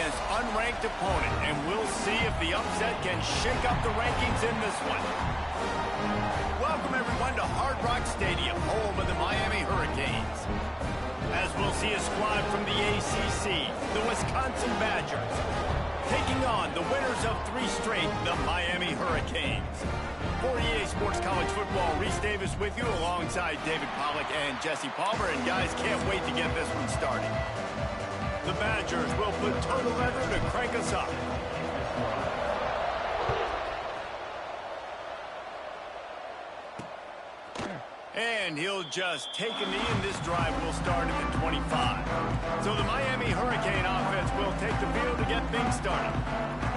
against unranked opponent, and we'll see if the upset can shake up the rankings in this one. Welcome, everyone, to Hard Rock Stadium, home of the Miami Hurricanes. As we'll see a squad from the ACC, the Wisconsin Badgers, taking on the winners of 3 straight, the Miami Hurricanes. For EA Sports College Football, Reese Davis with you alongside David Pollack and Jesse Palmer. And guys, can't wait to get this one started. The Badgers will put total leather to crank us up. And he'll just take a knee, and this drive will start at the 25. So the Miami Hurricane offense will take the field to get things started.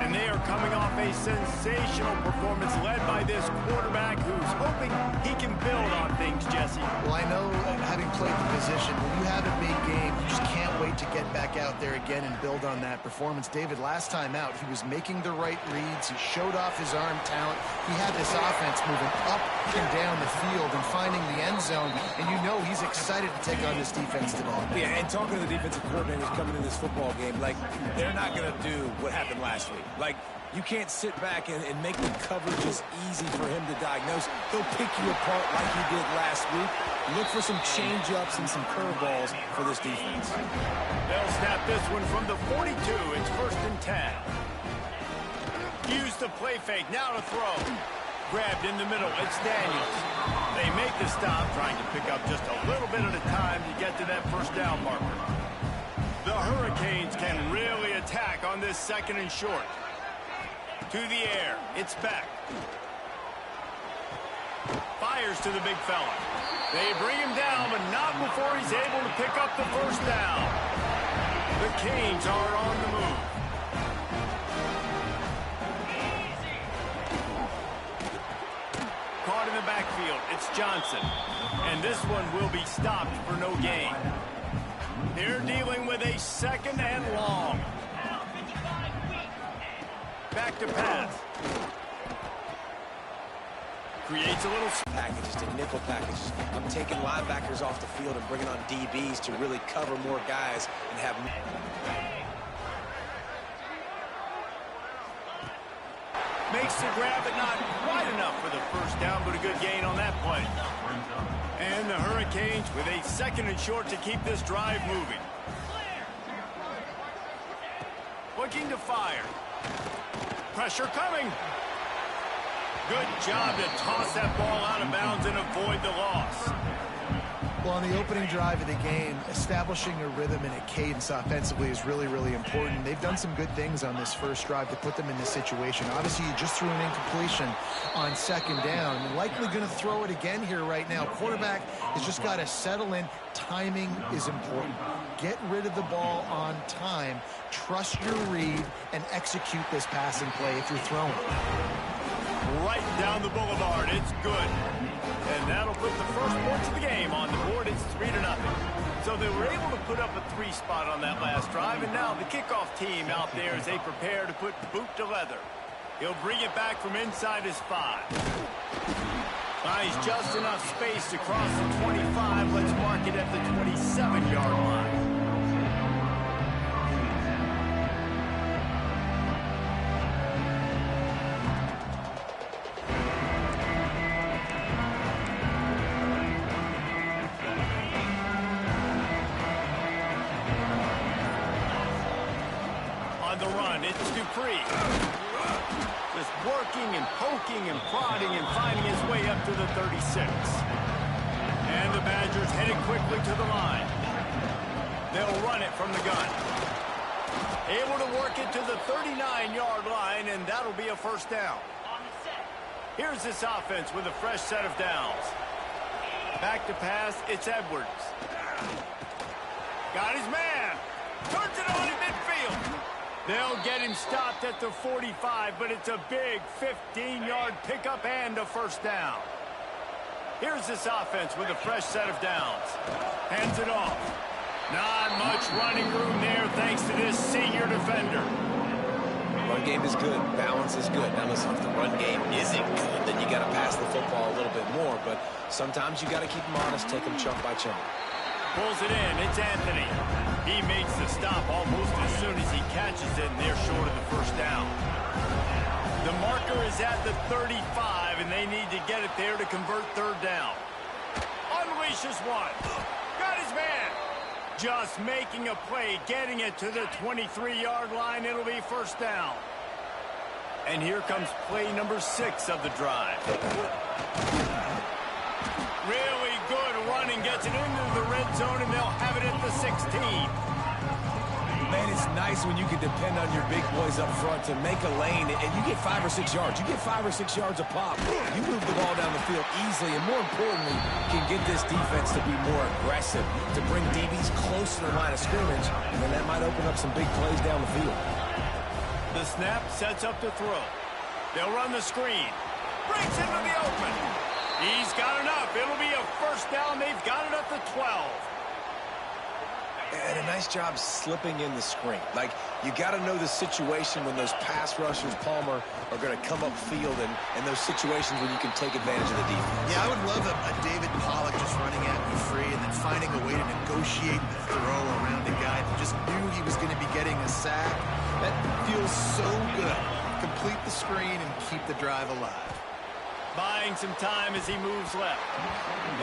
And they are coming off a sensational performance led by this quarterback who's hoping he can build on things, Jesse. Well, I know, having played the position, when you have a big game, you just can't wait to get back out there again and build on that performance. David, last time out, he was making the right reads. He showed off his arm talent. He had this offense moving up and down the field and finding the end zone. And you know he's excited to take on this defense today. Yeah, and talking to the defensive coordinators coming in this football game, like, they're not going to do what happened last week. Like, you can't sit back and make the coverages easy for him to diagnose. He'll pick you apart like he did last week. Look for some change-ups and some curveballs for this defense. They'll snap this one from the 42. It's 1st and 10. Use the play fake. Now to throw. Grabbed in the middle. It's Daniels. They make the stop, trying to pick up just a little bit at a time to get to that 1st down marker. The Hurricanes can really attack on this 2nd and short. To the air. It's Beck. Fires to the big fella. They bring him down, but not before he's able to pick up the 1st down. The Canes are on the move. Caught in the backfield. It's Johnson. And this one will be stopped for no gain. They're dealing with a 2nd and long. Back to pass. Creates a little packages to nickel packages. I'm taking linebackers off the field and bringing on DBs to really cover more guys and have. Makes the grab, but not quite enough for the 1st down, but a good gain on that play. And the Hurricanes with a 2nd and short to keep this drive moving. Looking to fire. Pressure coming. Good job to toss that ball out of bounds and avoid the loss. Well, on the opening drive of the game, establishing a rhythm and a cadence offensively is really, really important. They've done some good things on this 1st drive to put them in this situation. Obviously, you just threw an incompletion on 2nd down. And likely going to throw it again here right now. Quarterback has just got to settle in. Timing is important. Get rid of the ball on time. Trust your read and execute this passing play if you're throwing. Right down the boulevard. It's good. And that'll put the 1st points of the game on the board. It's 3-0. So they were able to put up a 3 spot on that last drive. And now the kickoff team out there as they prepare to put boot to leather. He'll bring it back from inside his 5. Buys just enough space to cross the 25. Let's mark it at the 27-yard line. Just working and poking and prodding and finding his way up to the 36. And the Badgers headed quickly to the line. They'll run it from the gun. Able to work it to the 39-yard line, and that'll be a 1st down. Here's this offense with a fresh set of downs. Back to pass, it's Edwards. Got his man. Turns it on in midfield. They'll get him stopped at the 45, but it's a big 15-yard pickup and a 1st down. Here's this offense with a fresh set of downs. Hands it off. Not much running room there thanks to this senior defender. Run game is good. Balance is good. Now listen, if the run game isn't good, then you got to pass the football a little bit more. But sometimes you got to keep them honest, take them chunk by chunk. Pulls it in. It's Anthony. He makes the stop almost as soon as he catches catches it, and they're short of the first down. The marker is at the 35, and they need to get it there to convert third down. Unleashes one. Got his man. Just making a play, getting it to the 23-yard line. It'll be first down. And here comes play number 6 of the drive. Really good running, gets it into the red zone, and they'll have it at the 16. Man, it's nice when you can depend on your big boys up front to make a lane, and you get 5 or 6 yards. You get 5 or 6 yards a pop. You move the ball down the field easily, and more importantly, can get this defense to be more aggressive, to bring DBs close to the line of scrimmage, and then that might open up some big plays down the field. The snap sets up the throw. They'll run the screen. Breaks into the open. He's got enough. It'll be a first down. They've got it at the 12. And a nice job slipping in the screen. Like, you got to know the situation when those pass rushers, Palmer, are going to come upfield and those situations when you can take advantage of the defense. Yeah, I would love a David Pollock just running at me free and then finding a way to negotiate the throw around a guy that just knew he was going to be getting a sack. That feels so good. Complete the screen and keep the drive alive. Buying some time as he moves left.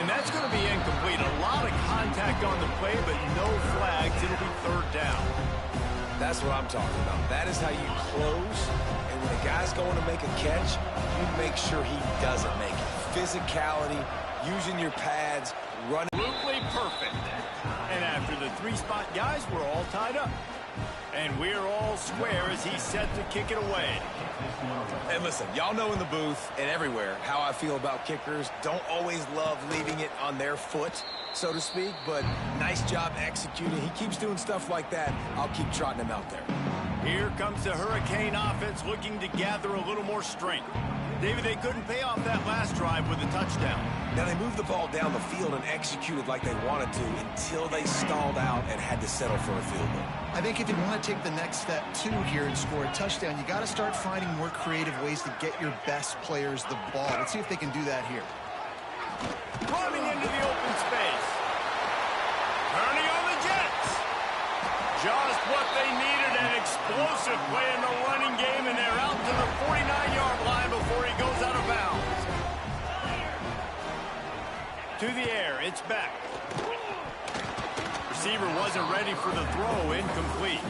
And that's going to be incomplete. A lot of contact on the play, but no flags. It'll be third down. That's what I'm talking about. That is how you close. And when a guy's going to make a catch, you make sure he doesn't make it. Physicality, using your pads, running. Absolutely perfect. And after the 3-spot guys, we're all tied up. And we're all square as he's set to kick it away. And listen, y'all know in the booth and everywhere how I feel about kickers. Don't always love leaving it on their foot, so to speak, but nice job executing. He keeps doing stuff like that. I'll keep trotting him out there. Here comes the Hurricane offense looking to gather a little more strength. David, they couldn't pay off that last drive with a touchdown. Now, they moved the ball down the field and executed like they wanted to until they stalled out and had to settle for a field goal. I think if you want to take the next step, too, here and score a touchdown, you got to start finding more creative ways to get your best players the ball. Let's see if they can do that here. Running into the open space. Turning on the Jets. Just what they needed, an explosive play in the running game, and they're out to the 49-yard line before he goes out of bounds. To the air, it's back. Receiver wasn't ready for the throw, incomplete.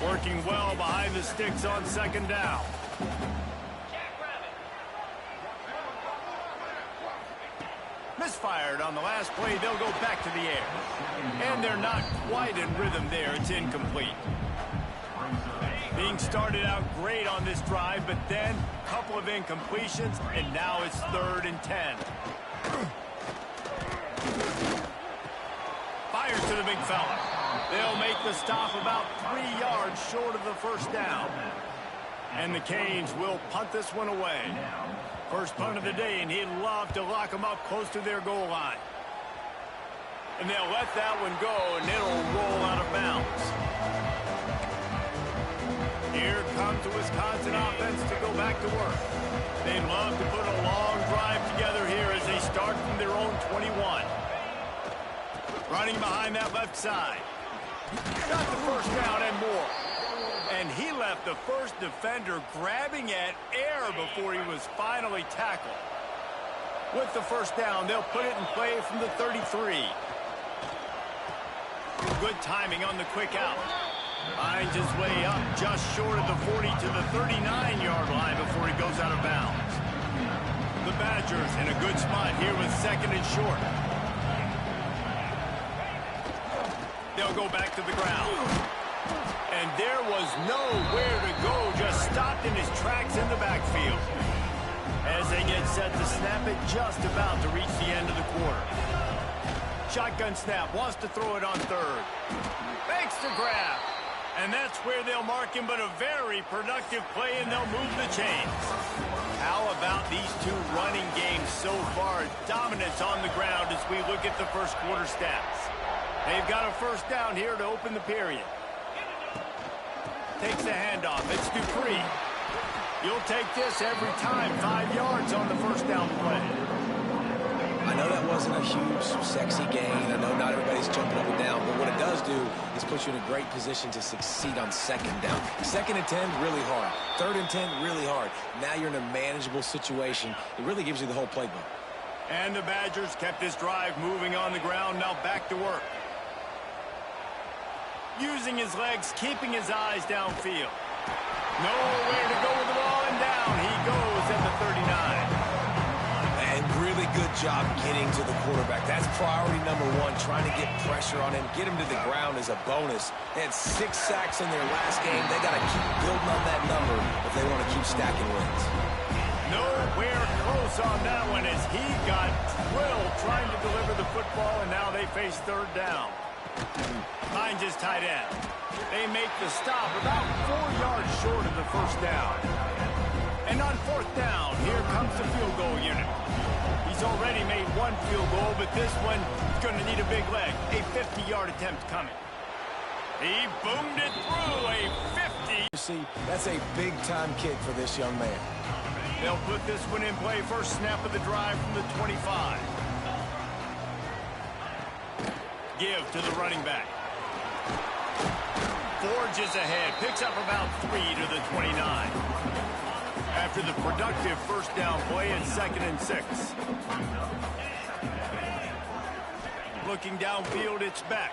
Working well behind the sticks on second down. Misfired on the last play. They'll go back to the air. And they're not quite in rhythm there. It's incomplete. Being started out great on this drive, but then a couple of incompletions, and now it's 3rd and 10. Fires to the big fella. They'll make the stop about 3 yards short of the first down. And the Canes will punt this one away. First punt of the day, and he'd love to lock them up close to their goal line. And they'll let that one go, and it'll roll out of bounds. Here comes the Wisconsin offense to go back to work. They'd love to put a long drive together here as they start from their own 21. Running behind that left side. Got the first down and more. And he left the first defender grabbing at air before he was finally tackled. With the first down, they'll put it in play from the 33. Good timing on the quick out. Finds his way up just short of the 40 to the 39-yard line before he goes out of bounds. The Badgers in a good spot here with 2nd and short. They'll go back to the ground. And there was nowhere to go, just stopped in his tracks in the backfield. As they get set to snap it, just about to reach the end of the quarter. Shotgun snap, wants to throw it on 3rd. Makes the grab. And that's where they'll mark him, but a very productive play, and they'll move the chains. How about these two running games so far? Dominance on the ground as we look at the first quarter stats. They've got a first down here to open the period. Takes the handoff. It's Dupree. You'll take this every time. 5 yards on the first down play. I know that wasn't a huge, sexy gain. I know not everybody's jumping up and down, but what it does do is put you in a great position to succeed on second down. Second and 10, really hard. Third and 10, really hard. Now you're in a manageable situation. It really gives you the whole playbook. And the Badgers kept this drive moving on the ground. Now back to work. Using his legs, keeping his eyes downfield. Nowhere to go with the ball, and down he goes at the 39. And really good job getting to the quarterback. That's priority number one, trying to get pressure on him. Get him to the ground is a bonus. They had 6 sacks in their last game. They got to keep building on that number if they want to keep stacking wins. Nowhere close on that one as he got drilled trying to deliver the football, and now they face third down. Finds his tight end. They make the stop about 4 yards short of the first down. And on fourth down, here comes the field goal unit. He's already made 1 field goal, but this one is going to need a big leg. A 50-yard attempt coming. He boomed it through a 50. You see, that's a big-time kick for this young man. They'll put this one in play. First snap of the drive from the 25. Give to the running back. Forges ahead. Picks up about 3 to the 29. After the productive first down play at 2nd and 6. Looking downfield, it's back.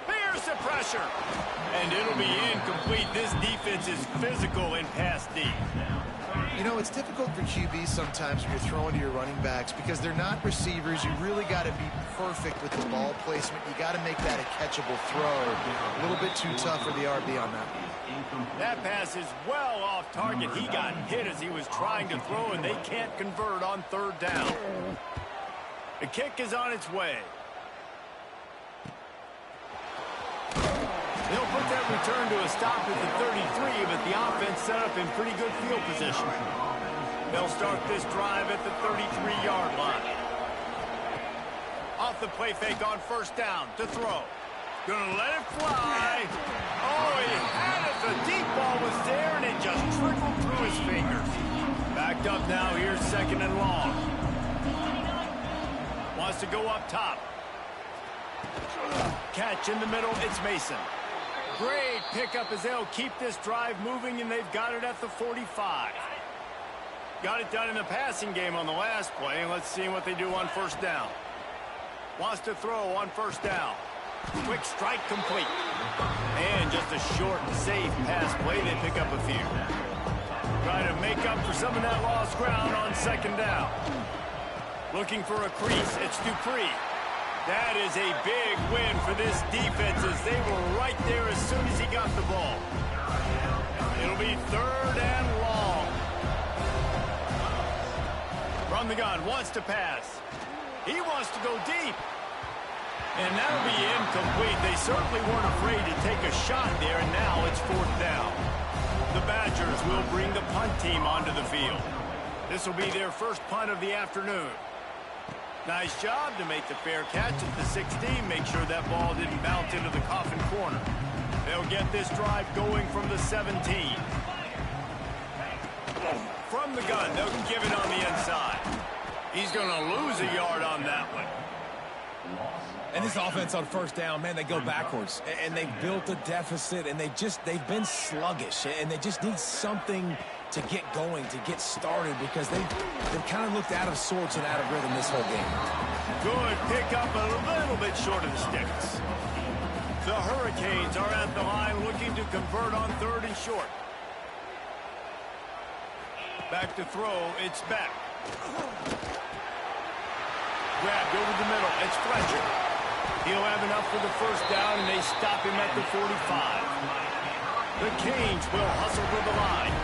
Here's the pressure. And it'll be incomplete. This defense is physical in pass D. You know, it's difficult for QBs sometimes when you're throwing to your running backs because they're not receivers. You really got to be perfect with the ball placement. You got to make that a catchable throw. A little bit too tough for the RB on that one. That pass is well off target. He got hit as he was trying to throw, and they can't convert on third down. The kick is on its way. They'll put that return to a stop at the 33, but the offense set up in pretty good field position. They'll start this drive at the 33-yard line. Off the play fake on first down to throw. Gonna let it fly. Oh, he had it. The deep ball was there, and it just trickled through his fingers. Backed up now. Here's 2nd and long. Wants to go up top. Catch in the middle. It's Mason. Great pickup as they'll keep this drive moving, and they've got it at the 45. Got it done in the passing game on the last play, and let's see what they do on first down. Wants to throw on first down. Quick strike complete. And just a short and safe pass play. They pick up a few. Trying to make up for some of that lost ground on 2nd down. Looking for a crease. It's Dupree. That is a big win for this defense as they were right there as soon as he got the ball. It'll be 3rd and long. From the gun, wants to pass. He wants to go deep. And that'll be incomplete. They certainly weren't afraid to take a shot there, and now it's 4th down. The Badgers will bring the punt team onto the field. This will be their first punt of the afternoon. Nice job to make the fair catch at the 16. Make sure that ball didn't bounce into the coffin corner. They'll get this drive going from the 17. From the gun, they'll give it on the inside. He's going to lose a yard on that one. And this offense on first down, man, they go backwards. And they built a deficit, and they've been sluggish. And they just need something to get going, to get started, because they've kind of looked out of sorts and out of rhythm this whole game. Good pick up, a little bit short of the sticks. The Hurricanes are at the line looking to convert on 3rd and short. Back to throw, it's back. Grabbed over the middle, it's Fletcher. He'll have enough for the first down, and they stop him at the 45. The Canes will hustle to the line.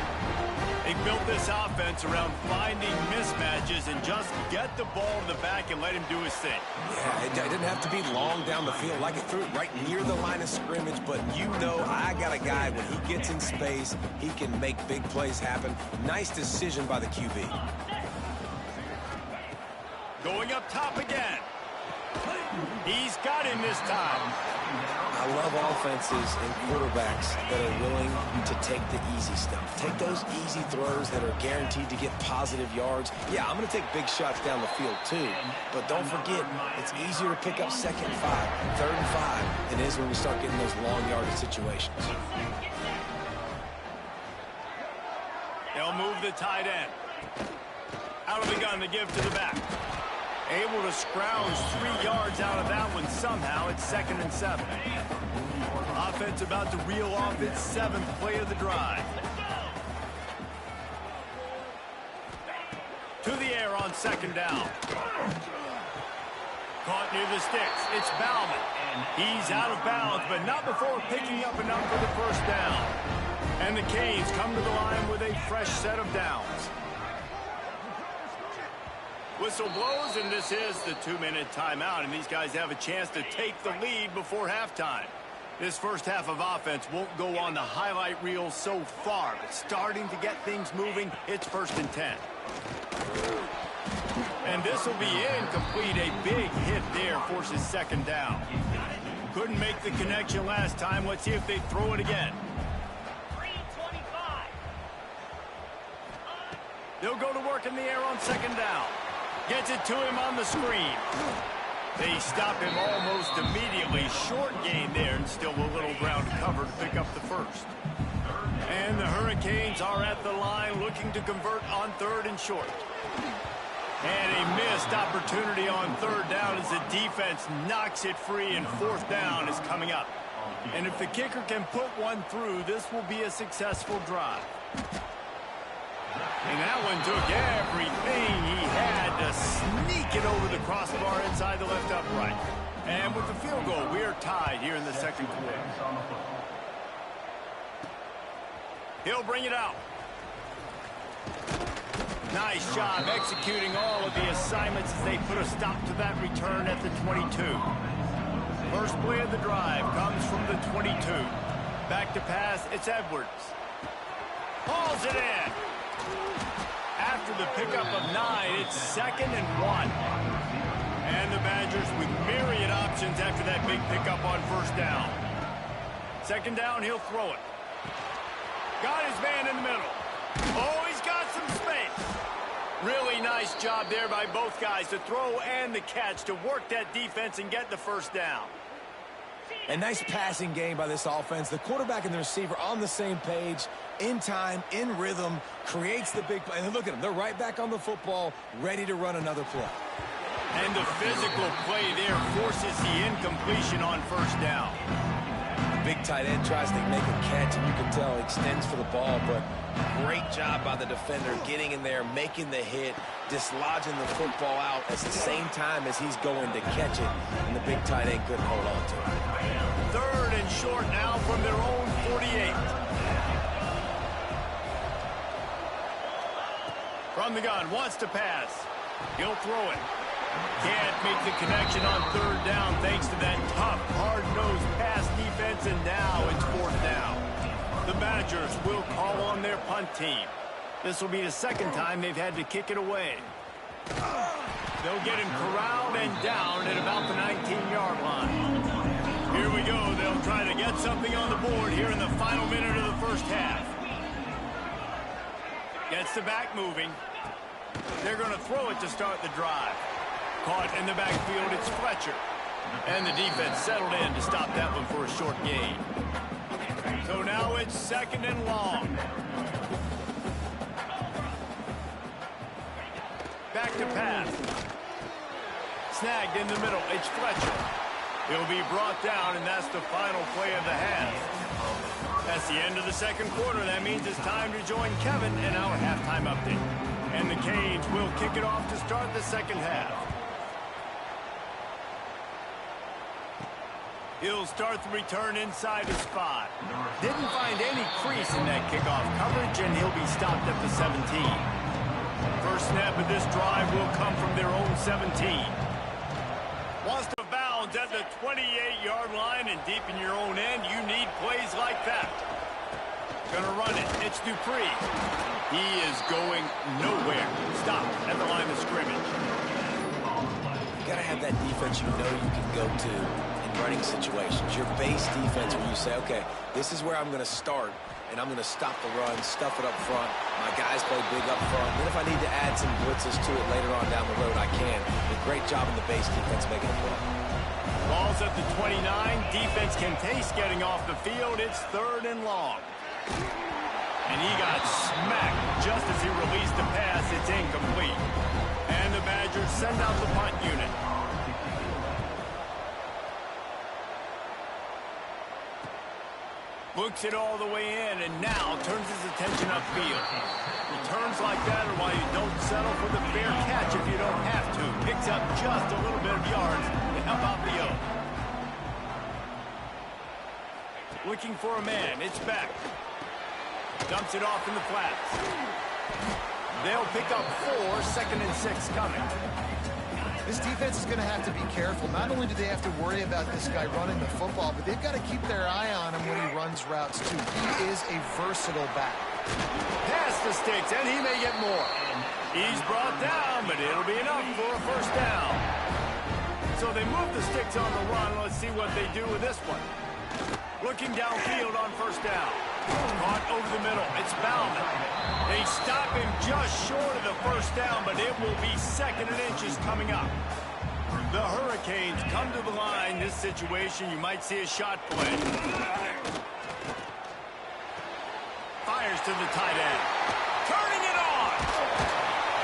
They built this offense around finding mismatches and just get the ball to the back and let him do his thing. Yeah, it didn't have to be long down the field. Like it threw it right near the line of scrimmage, but you know I got a guy, when he gets in space, he can make big plays happen. Nice decision by the QB. Going up top again. He's got him this time. I love offenses and quarterbacks that are willing to take the easy stuff. Take those easy throws that are guaranteed to get positive yards. Yeah, I'm going to take big shots down the field too, but don't forget, it's easier to pick up 2nd and 5, 3rd and 5 than it is when we start getting those long yardage situations. They'll move the tight end. Out of the gun to give to the back. Able to scrounge 3 yards out of that one somehow. It's 2nd and 7. Offense about to reel off its 7th play of the drive. To the air on 2nd down. Caught near the sticks. It's Bauman. He's out of bounds, but not before picking up enough for the 1st down. And the Canes come to the line with a fresh set of downs. Whistle blows, and this is the 2-minute timeout, and these guys have a chance to take the lead before halftime. This first half of offense won't go on the highlight reel so far, but starting to get things moving. It's 1st and 10. And this will be incomplete. A big hit there forces 2nd down. Couldn't make the connection last time. Let's see if they throw it again. They'll go to work in the air on 2nd down. Gets it to him on the screen. They stop him almost immediately. Short gain there, and still a little ground cover to pick up the 1st. And the Hurricanes are at the line looking to convert on 3rd and short. And a missed opportunity on 3rd down as the defense knocks it free, and 4th down is coming up. And if the kicker can put one through, this will be a successful drive. And that one took everything he had to sneak it over the crossbar inside the left upright. And with the field goal, we are tied here in the 2nd quarter. He'll bring it out. Nice job executing all of the assignments as they put a stop to that return at the 22. First play of the drive comes from the 22. Back to pass, it's Edwards. Hauls it in. After the pickup of 9, it's 2nd and 1. And the Badgers with myriad options after that big pickup on 1st down. 2nd down, he'll throw it. Got his man in the middle. Oh, he's got some space. Really nice job there by both guys to throw and the catch to work that defense and get the 1st down. A nice passing game by this offense. The quarterback and the receiver on the same page, in time, in rhythm, creates the big play. And look at them. They're right back on the football, ready to run another play. And the physical play there forces the incompletion on 1st down. Big tight end tries to make a catch, and you can tell he extends for the ball, but great job by the defender getting in there, making the hit, dislodging the football out at the same time as he's going to catch it, and the big tight end couldn't hold on to it. 3rd and short now from their own 48. From the gun, wants to pass. He'll throw it. Can't make the connection on 3rd down thanks to that tough, hard-nosed pass defense, and now it's 4th down. The Badgers will call on their punt team. This will be the 2nd time they've had to kick it away. They'll get him corralled and down at about the 19-yard line. Here we go. They'll try to get something on the board here in the final minute of the 1st half. Gets the back moving. They're going to throw it to start the drive. Caught in the backfield, it's Fletcher. And the defense settled in to stop that one for a short gain. So now it's 2nd and long. Back to pass. Snagged in the middle, it's Fletcher. He'll be brought down, and that's the final play of the half. That's the end of the 2nd quarter. That means it's time to join Kevin in our halftime update. And the Canes will kick it off to start the 2nd half. He'll start the return inside his spot. Didn't find any crease in that kickoff coverage, and he'll be stopped at the 17. First snap of this drive will come from their own 17. Wants to bounce at the 28-yard line, and deep in your own end, you need plays like that. Gonna run it. It's Dupree. He is going nowhere. Stop at the line of scrimmage. You gotta have that defense you know you can go to and running situations. Your base defense where you say, okay, this is where I'm going to start, and I'm going to stop the run, stuff it up front. My guys play big up front. Then if I need to add some blitzes to it later on down the road, I can. A great job in the base defense making a play. Ball's at the 29. Defense can taste getting off the field. It's 3rd and long. And he got smacked just as he released the pass. It's incomplete. And the Badgers send out the punt unit. Looks it all the way in, and now turns his attention upfield. Returns like that are why you don't settle for the fair catch if you don't have to. Picks up just a little bit of yards to help out the O. Looking for a man. It's back. Dumps it off in the flats. They'll pick up 4, 2nd and 6 coming. This defense is going to have to be careful. Not only do they have to worry about this guy running the football, but they've got to keep their eye on him when he runs routes, too. He is a versatile back. Pass the sticks, and he may get more. He's brought down, but it'll be enough for a 1st down. So they move the sticks on the run. Let's see what they do with this one. Looking downfield on 1st down. Caught over the middle. It's Bauman. They stop him just short of the 1st down, but it will be 2nd and inches coming up. The Hurricanes come to the line. This situation, you might see a shot play. Fires to the tight end. Turning it on.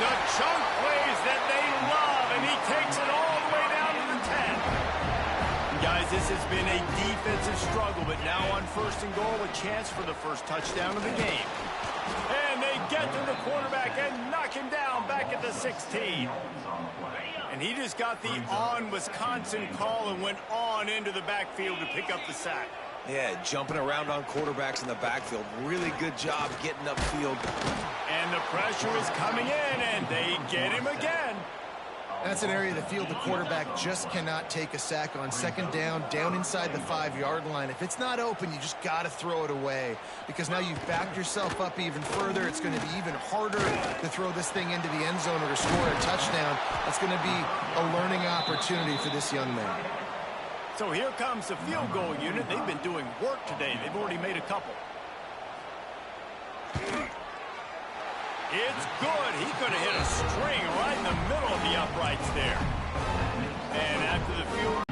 The chunk plays that they love, and he takes it all the way down to the 10. Guys, this has been a defensive struggle, but now on 1st and goal, a chance for the 1st touchdown of the game. And they get to the quarterback and knock him down back at the 16. And he just got the on-Wisconsin call and went on into the backfield to pick up the sack. Yeah, jumping around on quarterbacks in the backfield. Really good job getting upfield. And the pressure is coming in, and they get him again. That's an area of the field the quarterback just cannot take a sack on. 2nd down, down inside the 5-yard line. If it's not open, you just got to throw it away because now you've backed yourself up even further. It's going to be even harder to throw this thing into the end zone or to score a touchdown. That's going to be a learning opportunity for this young man. So here comes the field goal unit. They've been doing work today. They've already made a couple. It's good. He could have hit a string right in the middle of the uprights there. And after the field,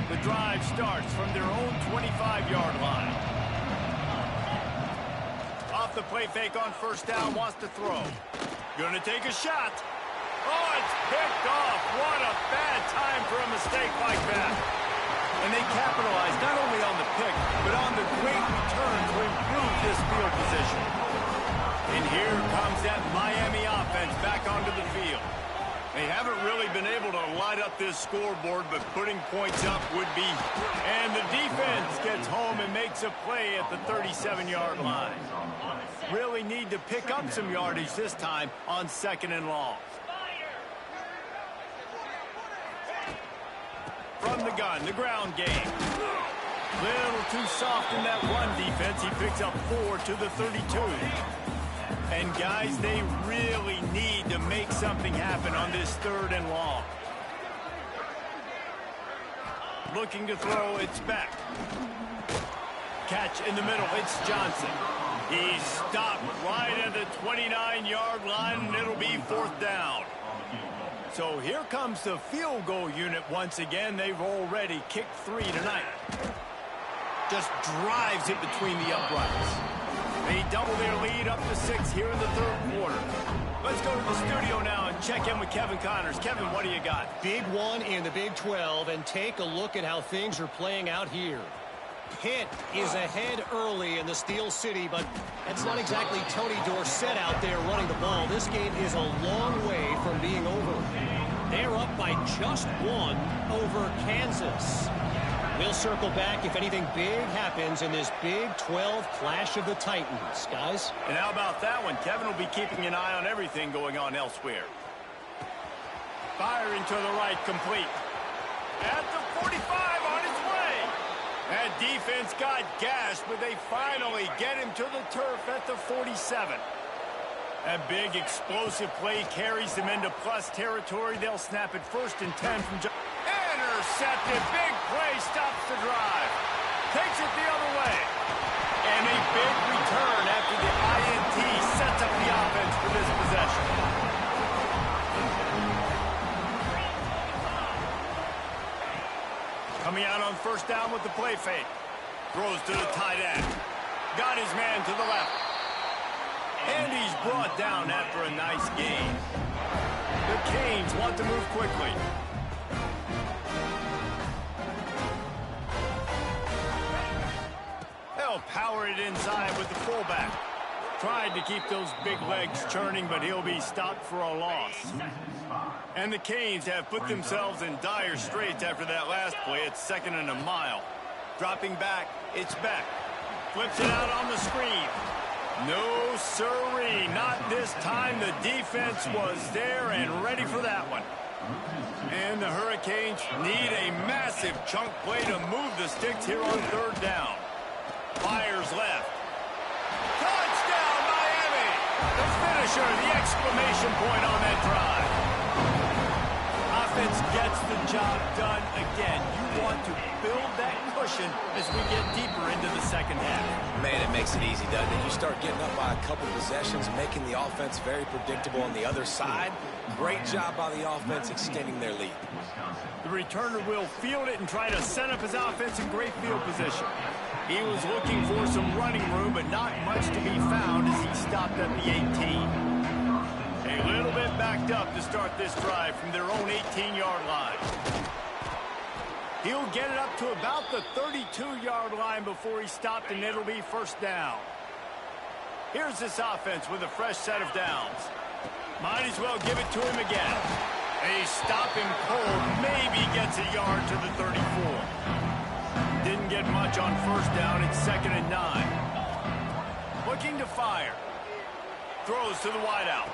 the drive starts from their own 25-yard line. Off the play fake on 1st down, wants to throw. Gonna take a shot. Oh, it's picked off. What a bad time for a mistake like that. And they capitalize not only on the pick, but on the great return to improve this field position. And here comes that Miami offense back onto the field. They haven't really been able to light up this scoreboard, but putting points up would be. And the defense gets home and makes a play at the 37-yard line. Really need to pick up some yardage this time on 2nd and long. From the gun, the ground game. Little too soft in that run defense. He picks up 4 to the 32. And, guys, they really need to make something happen on this 3rd and long. Looking to throw, it's back. Catch in the middle, it's Johnson. He's stopped right at the 29-yard line, and it'll be 4th down. So here comes the field goal unit once again. They've already kicked 3 tonight. Just drives it between the uprights. They double their lead up to 6 here in the 3rd quarter. Let's go to the studio now and check in with Kevin Connors. Kevin, what do you got? Big one in the Big 12, and take a look at how things are playing out here. Pitt is ahead early in the Steel City, but that's not exactly Tony Dorsett out there running the ball. This game is a long way from being over. They're up by just 1 over Kansas. We'll circle back if anything big happens in this Big 12 Clash of the Titans, guys. And how about that one? Kevin will be keeping an eye on everything going on elsewhere. Firing to the right, complete. At the 45, on his way. That defense got gashed, but they finally get him to the turf at the 47. That big explosive play carries them into plus territory. They'll snap it 1st and 10 from... intercepted. Big play stops the drive. Takes it the other way. And a big return after the INT sets up the offense for this possession. Coming out on first down with the play fake. Throws to the tight end. Got his man to the left. And he's brought down after a nice gain. The Canes want to move quickly. They'll power it inside with the fullback. Tried to keep those big legs churning, but he'll be stopped for a loss. And the Canes have put themselves in dire straits after that last play. It's 2nd and a mile. Dropping back, it's Beck. Flips it out on the screen. No sirree, not this time. The defense was there and ready for that one. And the Hurricanes need a massive chunk play to move the sticks here on 3rd down. Fires left. Touchdown, Miami! The finisher, the exclamation point on that drive. Offense gets the job done again. You want to build that cushion as we get deeper into the second half. Man, it makes it easy, doesn't it? You start getting up by a couple possessions, making the offense very predictable on the other side. Great job by the offense extending their lead. The returner will field it and try to set up his offense in great field position. He was looking for some running room, but not much to be found as he stopped at the 18. A little bit backed up to start this drive from their own 18-yard line. He'll get it up to about the 32-yard line before he stopped, and it'll be 1st down. Here's this offense with a fresh set of downs. Might as well give it to him again. They stop him cold, maybe gets a yard to the 34. Didn't get much on 1st down. It's 2nd and 9. Looking to fire. Throws to the wideout.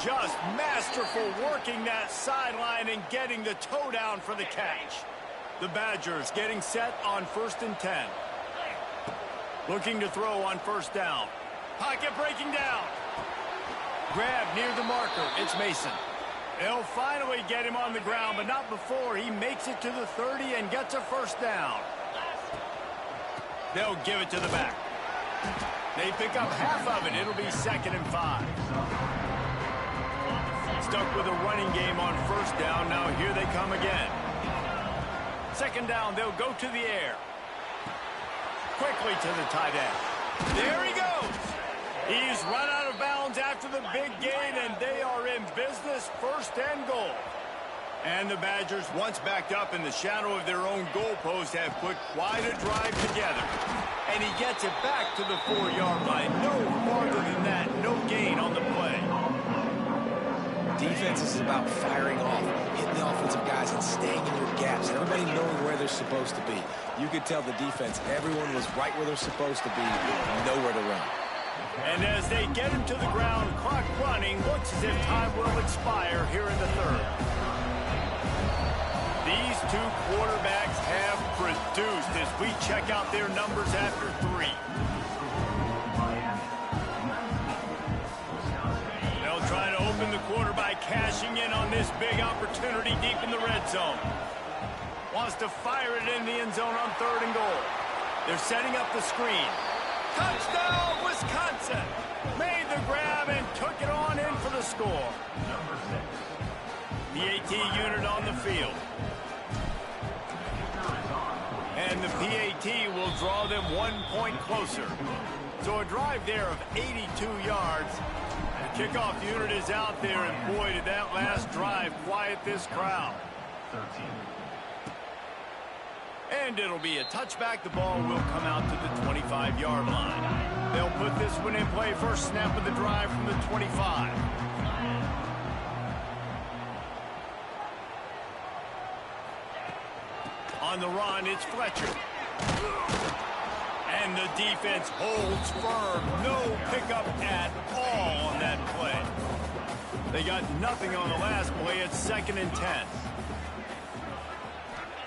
Just masterful working that sideline and getting the toe down for the catch. The Badgers getting set on 1st and 10. Looking to throw on 1st down. Pocket breaking down. Grab near the marker. It's Mason. They'll finally get him on the ground, but not before he makes it to the 30 and gets a 1st down. They'll give it to the back. They pick up half of it. It'll be 2nd and 5. Stuck with a running game on 1st down. Now here they come again. 2nd down, they'll go to the air. Quickly to the tight end. There he goes. He's run out of bounds after the big gain, and they are in business, 1st and goal. And the Badgers, once backed up in the shadow of their own goalpost, have put quite a drive together. And he gets it back to the 4-yard line. No farther than that. No gain on the play. Defense is about firing off, hitting the offensive guys and staying in your gaps. Everybody knowing where they're supposed to be. You could tell the defense, everyone was right where they're supposed to be, nowhere to run. And as they get him to the ground, clock running, looks as if time will expire here in the 3rd. These two quarterbacks have produced as we check out their numbers after 3. They'll try to open the quarter by cashing in on this big opportunity deep in the red zone. Wants to fire it in the end zone on 3rd and goal. They're setting up the screen. Touchdown, Wisconsin! Made the grab and took it on in for the score. PAT unit on the field. And the PAT will draw them 1 point closer. So a drive there of 82 yards. The kickoff unit is out there, and boy, did that last drive quiet this crowd. And it'll be a touchback. The ball will come out to the 25-yard line. They'll put this one in play. First snap of the drive from the 25. On the run, it's Fletcher. And the defense holds firm. No pickup at all on that play. They got nothing on the last play. It's 2nd and 10.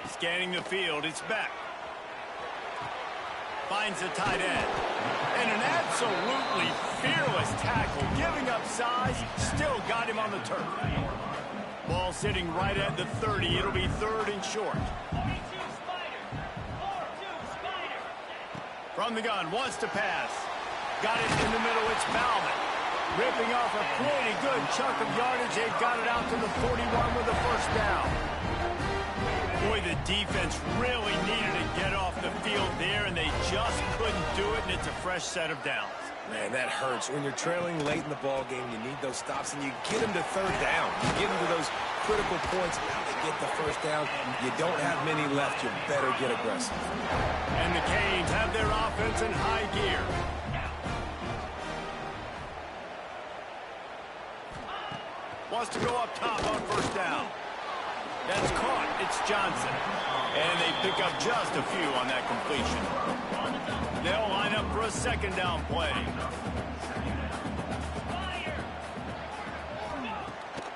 Scanning the field, it's back. Finds the tight end. And an absolutely fearless tackle. Giving up size, still got him on the turf. Ball sitting right at the 30. It'll be 3rd and short. From the gun, wants to pass. Got it in the middle. It's Bauman. Ripping off a pretty good chunk of yardage. They've got it out to the 41 with a 1st down. Boy, the defense really needed to get off the field there, and they just couldn't do it, and it's a fresh set of downs. Man, that hurts. When you're trailing late in the ball game, you need those stops, and you get them to 3rd down. You get them to those critical points to get the 1st down. You don't have many left. You better get aggressive. And the Canes have their offense in high gear. Wants to go up top on 1st down. That's caught. It's Johnson. And they pick up just a few on that completion. They'll line up for a 2nd down play.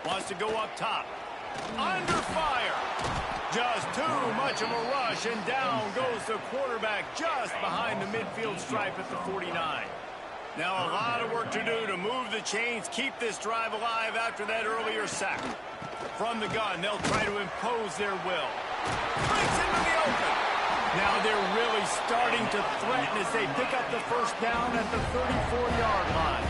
Wants to go up top. Under fire. Just too much of a rush, and down goes the quarterback just behind the midfield stripe at the 49. Now a lot of work to do to move the chains, keep this drive alive after that earlier sack. From the gun, they'll try to impose their will. Breaks into the open. Now they're really starting to threaten as they pick up the 1st down at the 34-yard line.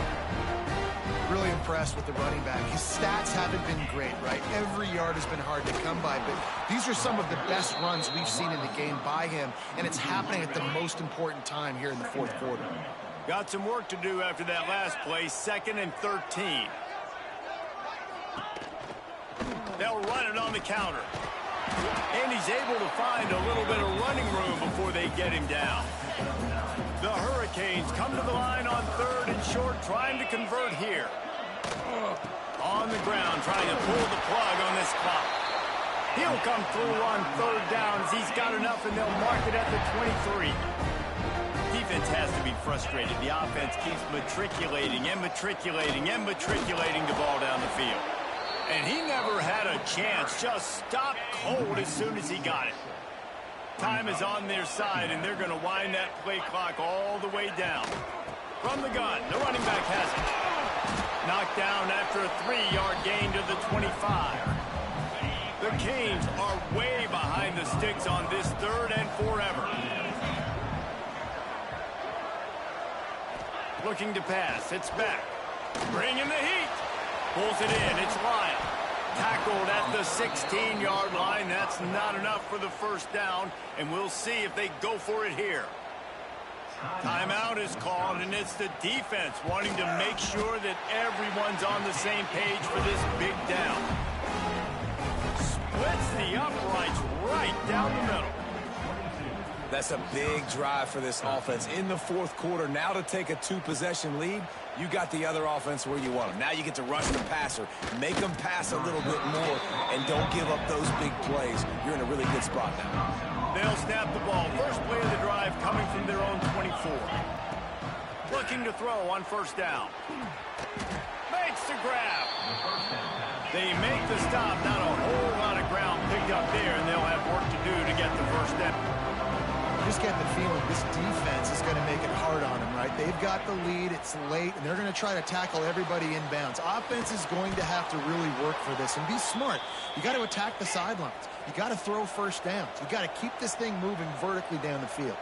Really impressed with the running back. His stats haven't been great, right? Every yard has been hard to come by, but these are some of the best runs we've seen in the game by him, and it's happening at the most important time here in the 4th quarter. Got some work to do after that last play, 2nd and 13. They'll run it on the counter. And he's able to find a little bit of running room before they get him down. The Hurricanes come to the line on 3rd and short, trying to convert here. On the ground, trying to pull the plug on this clock. He'll come through on 3rd down as he's got enough, and they'll mark it at the 23. Defense has to be frustrated. The offense keeps matriculating and matriculating and matriculating the ball down the field. And he never had a chance. Just stopped cold as soon as he got it. Time is on their side, and they're going to wind that play clock all the way down. From the gun, the running back has it. Knocked down after a 3-yard gain to the 25. The Canes are way behind the sticks on this 3rd and forever. Looking to pass. It's back. Bringing the heat. Pulls it in. It's Lyle. Tackled at the 16-yard line. That's not enough for the 1st down, and we'll see if they go for it here. Timeout is called, and it's the defense wanting to make sure that everyone's on the same page for this big down. Splits the uprights right down the middle. That's a big drive for this offense in the 4th quarter. Now to take a 2-possession lead, you got the other offense where you want them. Now you get to rush the passer, make them pass a little bit more, and don't give up those big plays. You're in a really good spot now. They'll snap the ball. First play of the drive coming from their own 24. Looking to throw on 1st down. Makes the grab. They make the stop. Not a whole lot of ground picked up there, and they'll have work to do to get the 1st down. Just get the feeling this defense is going to make it hard on them, right? They've got the lead, it's late, and they're going to try to tackle everybody inbounds. Offense is going to have to really work for this and be smart. You got to attack the sidelines. You got to throw 1st downs. You got to keep this thing moving vertically down the field.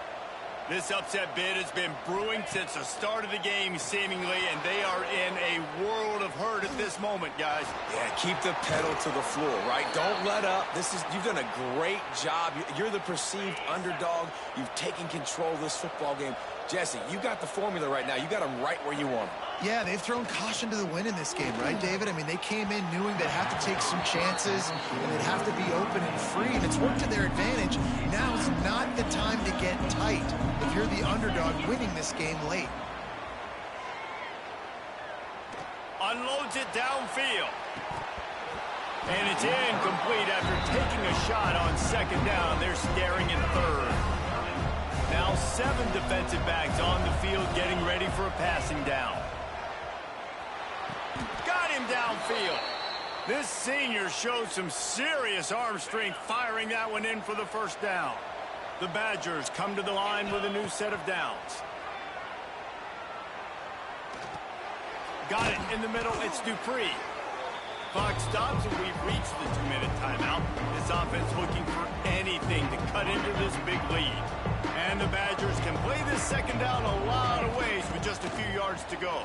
This upset bid has been brewing since the start of the game, seemingly, and they are in a world of hurt at this moment, guys. Yeah, keep the pedal to the floor, right? Don't let up. You've done a great job. You're the perceived underdog. You've taken control of this football game. Jesse, you got the formula right now. You got them right where you want them. Yeah, they've thrown caution to the wind in this game, right, David? I mean, they came in knowing they'd have to take some chances, and they'd have to be open and free, and it's worked to their advantage. Now's not the time to get tight if you're the underdog winning this game late. Unloads it downfield. And it's incomplete after taking a shot on 2nd down. They're staring at 3rd. Now 7 defensive backs on the field getting ready for a passing down. Got him downfield. This senior showed some serious arm strength firing that one in for the 1st down. The Badgers come to the line with a new set of downs. Got it in the middle. It's Dupree. Clock stops and we've reached the 2-minute timeout. This offense looking for anything to cut into this big lead. And the Badgers can play this second down a lot of ways with just a few yards to go.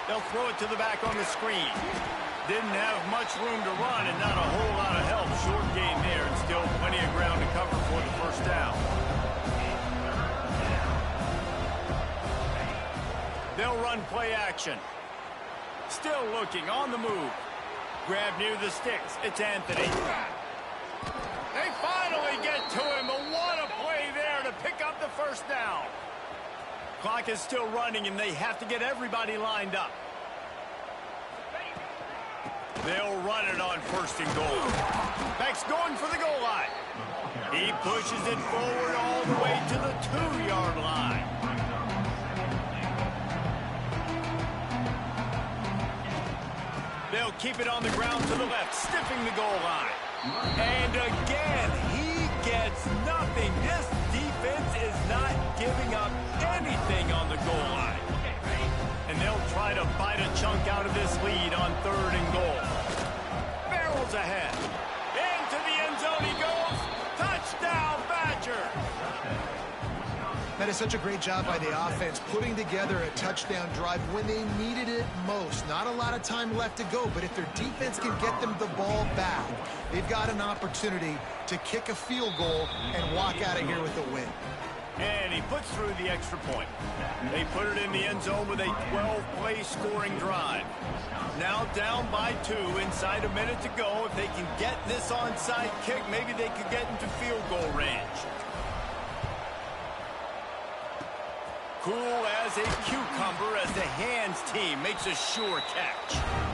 They'll throw it to the back on the screen. Didn't have much room to run and not a whole lot of help. Short gain there and still plenty of ground to cover for the first down. They'll run play action. Still looking on the move. Grab near the sticks. It's Anthony. They finally get to him, but what a play there to pick up the first down. Clock is still running, and they have to get everybody lined up. They'll run it on first and goal. Beck's going for the goal line. He pushes it forward all the way to the 2-yard line. They'll keep it on the ground to the left, stiffing the goal line. And again, he gets nothing. This defense is not giving up anything on the goal line. And they'll try to bite a chunk out of this lead on 3rd and goal. Barrels ahead. Into the end zone he goes. Touchdown, Badger. That is such a great job by the offense, putting together a touchdown drive when they needed it most. Not a lot of time left to go, but if their defense can get them the ball back, they've got an opportunity to kick a field goal and walk out of here with a win. And he puts through the extra point. They put it in the end zone with a 12-play scoring drive. Now down by 2, inside a minute to go. If they can get this onside kick, maybe they could get into field goal range. Cool as a cucumber as the hands team makes a sure catch.